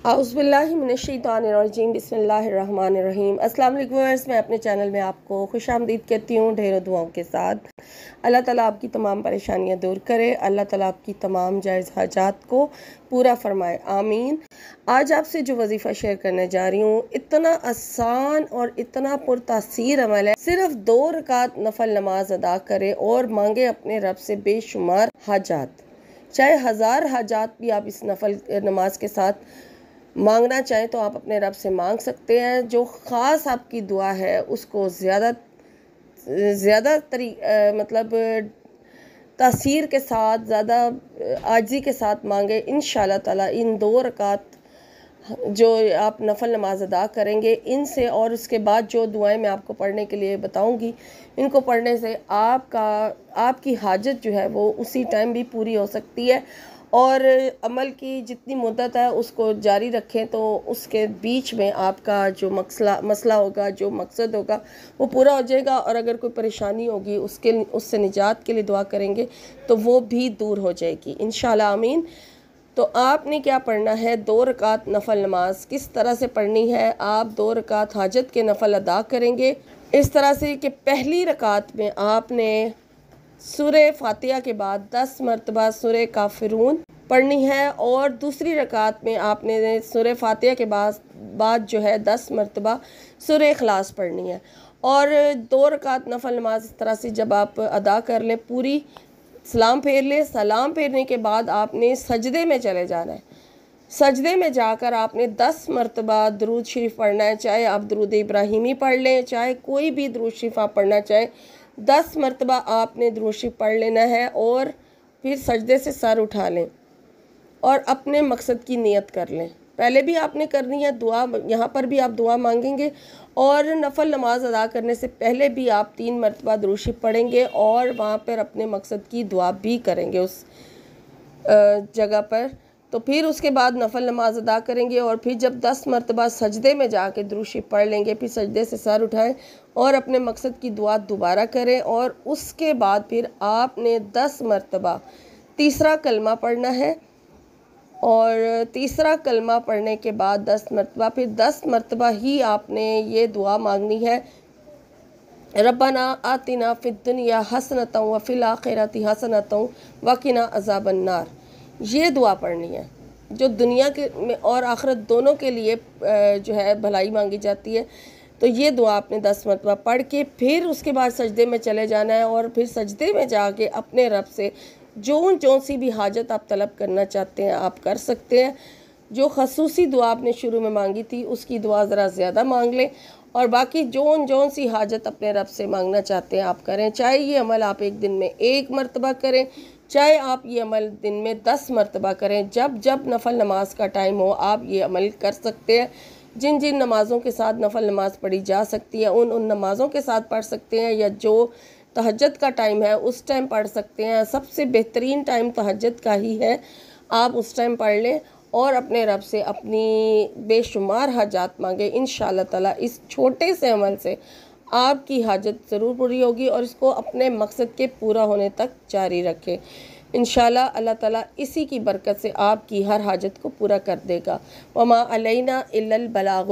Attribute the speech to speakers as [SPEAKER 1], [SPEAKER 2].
[SPEAKER 1] औज़ुबिल्लाहिमिनश्शैतानिर्रजीम बिस्मिल्लाहिर्रहमानिर्रहीम। अस्सलाम वालेकुम व्यूअर्स, मैं अपने चैनल में आपको खुशामदीद कहती हूँ ढेरों दुआओं के साथ। अल्लाह ताला आपकी तमाम परेशानियाँ दूर करे, अल्लाह ताला आपकी तमाम जायज़ हाजात को पूरा फरमाए, आमीन। आज आपसे जो वजीफ़ा शेयर करने जा रही हूँ, इतना आसान और इतना पुरतासीर अमल है। सिर्फ 2 रकात नफल नमाज अदा करें और मांगे अपने रब से बेशुमार हाजात। चाहे 1000 हाजात भी आप इस नफल नमाज के साथ मांगना चाहें तो आप अपने रब से मांग सकते हैं। जो ख़ास आपकी दुआ है उसको ज़्यादा मतलब तासीर के साथ, ज़्यादा आजिज़ी के साथ मांगे। इंशाअल्लाह ताला इन 2 रकात जो आप नफल नमाज अदा करेंगे, इनसे और उसके बाद जो दुआएं मैं आपको पढ़ने के लिए बताऊंगी, इनको पढ़ने से आपकी हाजत जो है वो उसी टाइम भी पूरी हो सकती है। और अमल की जितनी मुद्दत है उसको जारी रखें तो उसके बीच में आपका जो मसला होगा, जो मकसद होगा, वो पूरा हो जाएगा। और अगर कोई परेशानी होगी उससे निजात के लिए दुआ करेंगे तो वो भी दूर हो जाएगी इंशाअल्लाह, आमीन। तो आपने क्या पढ़ना है, 2 रकात नफल नमाज किस तरह से पढ़नी है। आप 2 रकात हाजत के नफल अदा करेंगे इस तरह से कि पहली रकात में आपने सूरह फातिहा के बाद 10 मरतबा सूरह काफिरून पढ़नी है, और दूसरी रकात में आपने सूरह फातिहा के बाद जो है 10 मरतबा सूरह इखलास पढ़नी है। और 2 रकात नफल नमाज इस तरह से जब आप अदा कर लें, पूरी सलाम फेर लें। सलाम फेरने के बाद आपने सजदे में चले जाना है। सजदे में जाकर आपने 10 मरतबा दरूद शरीफ पढ़ना है। चाहे आप दरूद इब्राहिमी पढ़ लें, चाहे कोई भी दरूद शरीफ आप पढ़ना चाहें, 10 मरतबा आपने दरूद शरीफ पढ़ लेना है। और फिर सजदे से सर उठा लें और अपने मकसद की नियत कर लें। पहले भी आपने करनी है दुआ, यहाँ पर भी आप दुआ मांगेंगे। और नफल नमाज अदा करने से पहले भी आप 3 मरतबा दरूद शरीफ पढ़ेंगे और वहाँ पर अपने मकसद की दुआ भी करेंगे उस जगह पर। तो फिर उसके बाद नफल नमाज अदा करेंगे और फिर जब 10 मरतबा सजदे में जाके दरूद शरीफ पढ़ लेंगे, फिर सजदे से सर उठाएं और अपने मकसद की दुआ दोबारा करें। और उसके बाद फिर आपने 10 मरतबा तीसरा कलमा पढ़ना है, और तीसरा कलमा पढ़ने के बाद 10 मरतबा, फिर 10 मरतबा ही आपने ये दुआ मांगनी है, रब्बना आतिना फिद दुनिया हसनतन व फिल आखिरति हसनतन व किना अज़ाबन नार। ये दुआ पढ़नी है जो दुनिया के में और आखिरत दोनों के लिए जो है भलाई मांगी जाती है। तो ये दुआ आपने 10 मरतबा पढ़ के फिर उसके बाद सजदे में चले जाना है, और फिर सजदे में जाके अपने रब से जो सी भी हाजत आप तलब करना चाहते हैं आप कर सकते हैं। जो खसूसी दुआ आपने शुरू में मांगी थी उसकी दुआ ज़रा ज़्यादा मांग लें, और बाकी जोन सी हाजत अपने रब से मांगना चाहते हैं आप करें। चाहे ये अमल आप एक दिन में 1 मरतबा करें, चाहे आप ये अमल दिन में 10 मरतबा करें। जब जब नफल नमाज का टाइम हो आप ये अमल कर सकते हैं। जिन जिन नमाज़ों के साथ नफल नमाज पढ़ी जा सकती है उन नमाज़ों के साथ पढ़ सकते हैं, या जो तहज्जुद का टाइम है उस टाइम पढ़ सकते हैं। सबसे बेहतरीन टाइम तहज्जुद का ही है, आप उस टाइम पढ़ लें और अपने रब से अपनी बेशुमार हाजात मांगे। इंशाअल्लाह ताला इस छोटे से अमल से आपकी हाजत ज़रूर पूरी होगी, और इसको अपने मकसद के पूरा होने तक जारी रखें। इंशाअल्लाह अल्लाह ताला इसी की बरकत से आपकी हर हाजत को पूरा कर देगा। वमा अलैना इल्लल बलागुल।